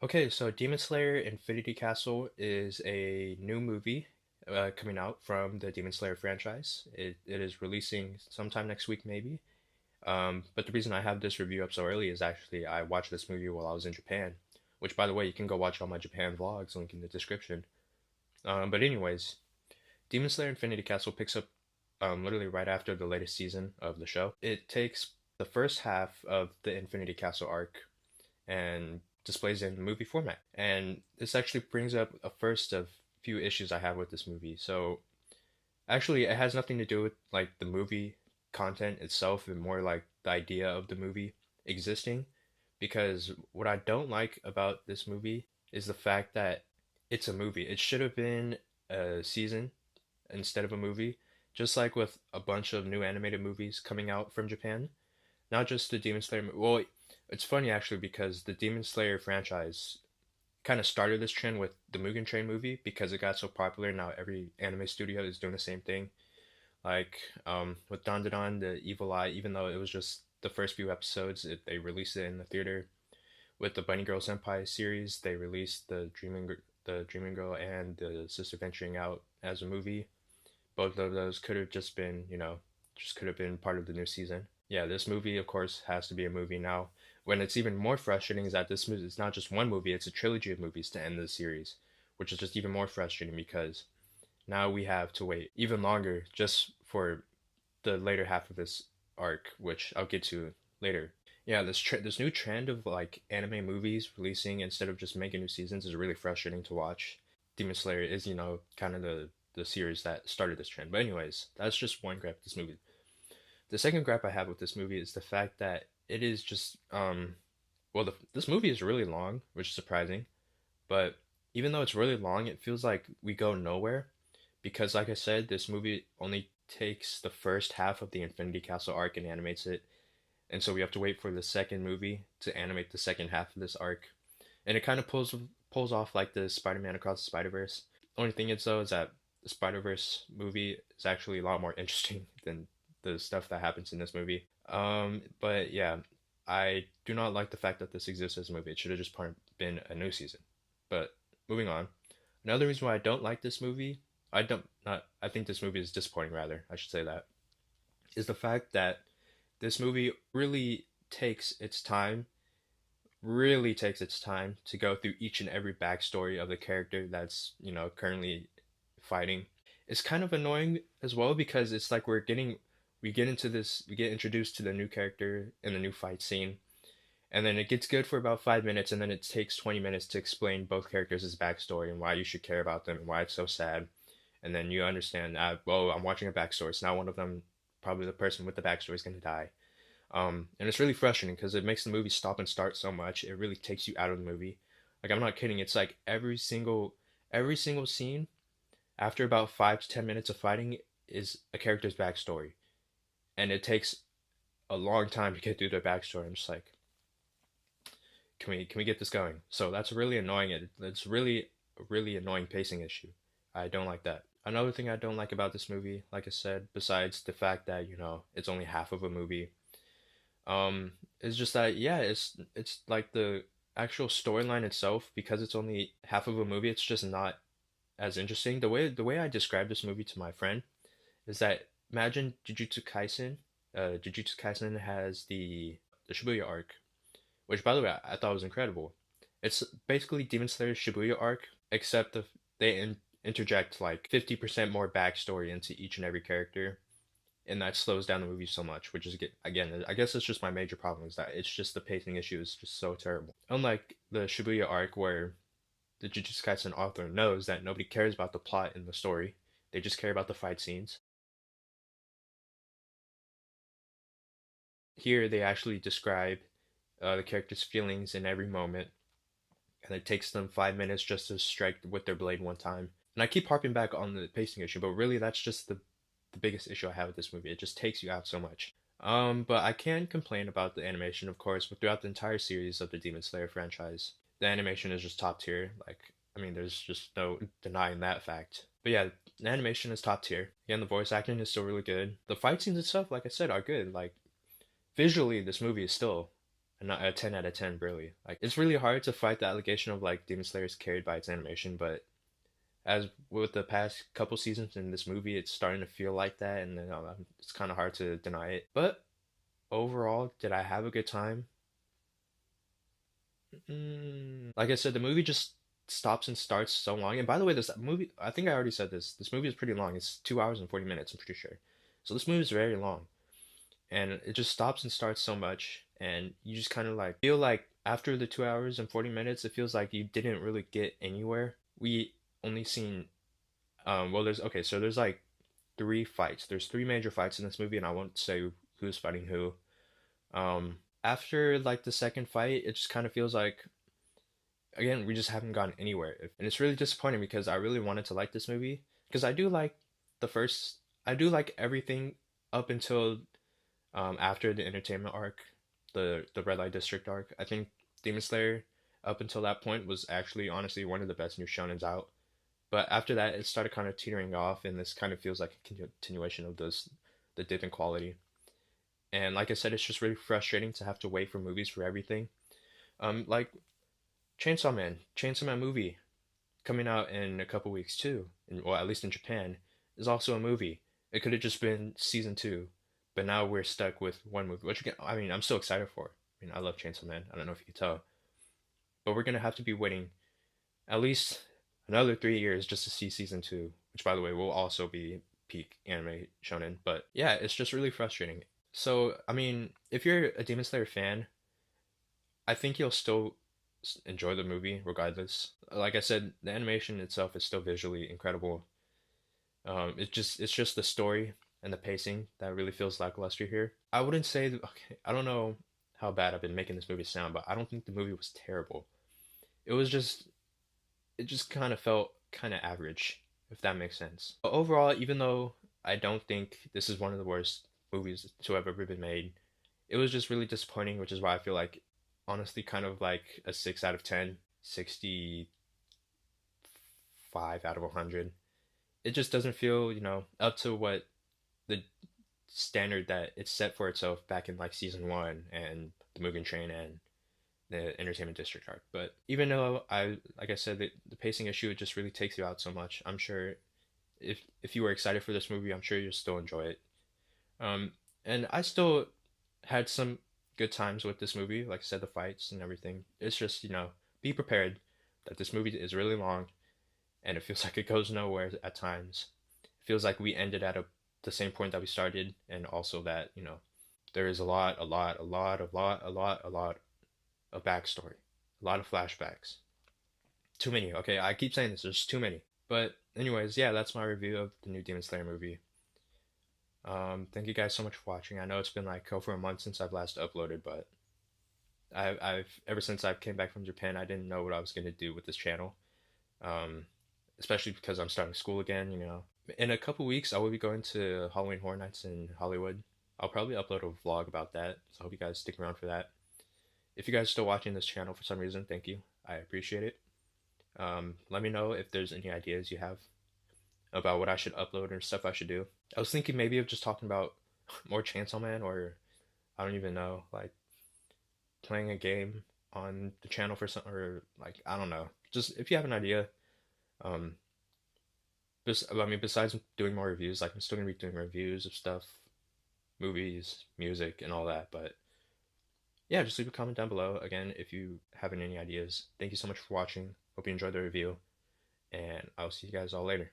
Okay, so Demon Slayer Infinity Castle is a new movie coming out from the Demon Slayer franchise. It is releasing sometime next week, maybe. But the reason I have this review up so early is actually I watched this movie while I was in Japan, which, by the way, you can go watch all my Japan vlogs, link in the description. But anyways, Demon Slayer Infinity Castle picks up literally right after the latest season of the show. It takes the first half of the Infinity Castle arc and displays it in movie format. And this actually brings up a first of few issues I have with this movie. So actually, it has nothing to do with like the movie content itself, and more like the idea of the movie existing. Because what I don't like about this movie is the fact that it's a movie. It should have been a season instead of a movie, just like with a bunch of new animated movies coming out from Japan. Not just the Demon Slayer. Well, it's funny actually because the Demon Slayer franchise kind of started this trend with the Mugen Train movie because it got so popular. Now every anime studio is doing the same thing. Like with Dandadan, the Evil Eye, even though it was just the first few episodes, they released it in the theater. With the Bunny Girl Senpai series, they released the Dreaming Girl and the Sister Venturing Out as a movie. Both of those could have just been, just could have been part of the new season. Yeah, this movie, of course, has to be a movie now. When it's even more frustrating is that this movie is not just one movie, it's a trilogy of movies to end the series, which is just even more frustrating because now we have to wait even longer just for the later half of this arc, which I'll get to later. Yeah, this new trend of like anime movies releasing instead of just making new seasons is really frustrating to watch. Demon Slayer is, kind of the series that started this trend. But anyways, that's just one gripe with this movie. The second gripe I have with this movie is the fact that it is just this movie is really long, which is surprising. But even though it's really long, it feels like we go nowhere because, like I said, this movie only takes the first half of the Infinity Castle arc and animates it, and so we have to wait for the second movie to animate the second half of this arc, and it kind of pulls off like the Spider-Man Across the Spider-Verse. Only thing is though is that the Spider-Verse movie is actually a lot more interesting than the stuff that happens in this movie. But yeah, I do not like the fact that this exists as a movie. It should have just been a new season. But moving on, another reason why I don't like this movie, I don't not I think this movie is disappointing rather, I should say that, is the fact that this movie really takes its time to go through each and every backstory of the character that's, currently fighting. It's kind of annoying as well because it's like we get introduced to the new character in the new fight scene, and then it gets good for about 5 minutes, and then it takes 20 minutes to explain both characters' backstory and why you should care about them and why it's so sad. And then you understand, well, I'm watching a backstory, so now one of them, probably the person with the backstory, is going to die. And it's really frustrating because it makes the movie stop and start so much. It really takes you out of the movie. Like I'm not kidding. It's like every single scene after about 5 to 10 minutes of fighting is a character's backstory, and it takes a long time to get through their backstory. I'm just like, can we get this going? So that's really annoying. It's really a really annoying pacing issue. I don't like that. Another thing I don't like about this movie, like I said, besides the fact that it's only half of a movie, it's just that yeah, it's like the actual storyline itself, because it's only half of a movie. It's just not as interesting. The way I described this movie to my friend is that imagine Jujutsu Kaisen. Jujutsu Kaisen has the Shibuya arc, which by the way I thought was incredible. It's basically Demon Slayer's Shibuya arc, except interject like 50% more backstory into each and every character, and that slows down the movie so much. Which is again, I guess it's just my major problem is that it's just the pacing issue is just so terrible. Unlike the Shibuya arc, where the Jujutsu Kaisen author knows that nobody cares about the plot in the story, they just care about the fight scenes. Here, they actually describe the character's feelings in every moment, and it takes them 5 minutes just to strike with their blade one time. And I keep harping back on the pacing issue, but really that's just the biggest issue I have with this movie. It just takes you out so much. But I can complain about the animation, of course, but throughout the entire series of the Demon Slayer franchise, the animation is just top tier. Like, I mean, there's just no denying that fact. But yeah, the animation is top tier. Again, the voice acting is still really good. The fight scenes and stuff, like I said, are good. Like, visually, this movie is still not a 10 out of 10, really. Like, it's really hard to fight the allegation of like Demon Slayer is carried by its animation, but as with the past couple seasons in this movie, it's starting to feel like that, and it's kind of hard to deny it. But overall, did I have a good time? Like I said, the movie just stops and starts so long. And by the way, this movie, I think I already said this. This movie is pretty long. It's 2 hours and 40 minutes, I'm pretty sure. So this movie is very long, and it just stops and starts so much, and you just kind of like feel like after the 2 hours and 40 minutes, it feels like you didn't really get anywhere. We only seen well, there's okay, so there's like three fights. There's three major fights in this movie, and I won't say who's fighting who. After like the second fight, it just kind of feels like again we just haven't gone anywhere, and it's really disappointing because I really wanted to like this movie because I do like the first. I do like everything up until after the entertainment arc, the Red Light District arc. I think Demon Slayer up until that point was actually honestly one of the best new shonens out. But after that, it started kind of teetering off, and this kind of feels like a continuation of the dip in quality. And like I said, it's just really frustrating to have to wait for movies for everything. Like Chainsaw Man movie coming out in a couple weeks too, well at least in Japan, is also a movie. It could have just been season two, but now we're stuck with one movie, which again, I mean, I'm so excited for. I mean, I love Chainsaw Man. I don't know if you can tell, but we're gonna have to be waiting at least another 3 years just to see season two, which by the way will also be peak anime shonen. But yeah, it's just really frustrating. So I mean, if you're a Demon Slayer fan, I think you'll still enjoy the movie regardless. Like I said, the animation itself is still visually incredible. It's just the story and the pacing that really feels lackluster here. I wouldn't say okay. I don't know how bad I've been making this movie sound, but I don't think the movie was terrible. It was just it just kind of felt kind of average, if that makes sense. But overall, even though I don't think this is one of the worst movies to have ever been made, it was just really disappointing, which is why I feel like, honestly, kind of like a 6 out of 10, 65 out of 100. It just doesn't feel, up to what the standard that it set for itself back in like season one and the Mugen Train and the Entertainment District arc. But even though like I said, the pacing issue, it just really takes you out so much. I'm sure if you were excited for this movie, I'm sure you'll still enjoy it. Um, and I still had some good times with this movie. Like I said, the fights and everything. It's just be prepared that this movie is really long, and it feels like it goes nowhere at times. It feels like we ended at the same point that we started, and also that there is a lot of backstory, a lot of flashbacks. Too many. Okay, I keep saying this. There's too many. But anyways, yeah, that's my review of the new Demon Slayer movie. Thank you guys so much for watching. I know it's been like over a month since I've last uploaded, but I've ever since I came back from Japan, I didn't know what I was gonna do with this channel. Um, Especially because I'm starting school again. In a couple weeks, I will be going to Halloween Horror Nights in Hollywood. I'll probably upload a vlog about that, so I hope you guys stick around for that. If you guys are still watching this channel for some reason, thank you. I appreciate it. Let me know if there's any ideas you have about what I should upload or stuff I should do. I was thinking maybe of just talking about more Chainsaw Man, or I don't even know, like playing a game on the channel for some, or like I don't know. Just if you have an idea, um, I mean, besides doing more reviews, like I'm still gonna be doing reviews of stuff, movies, music, and all that. But yeah, just leave a comment down below again if you have any ideas. Thank you so much for watching. Hope you enjoyed the review, and I'll see you guys all later.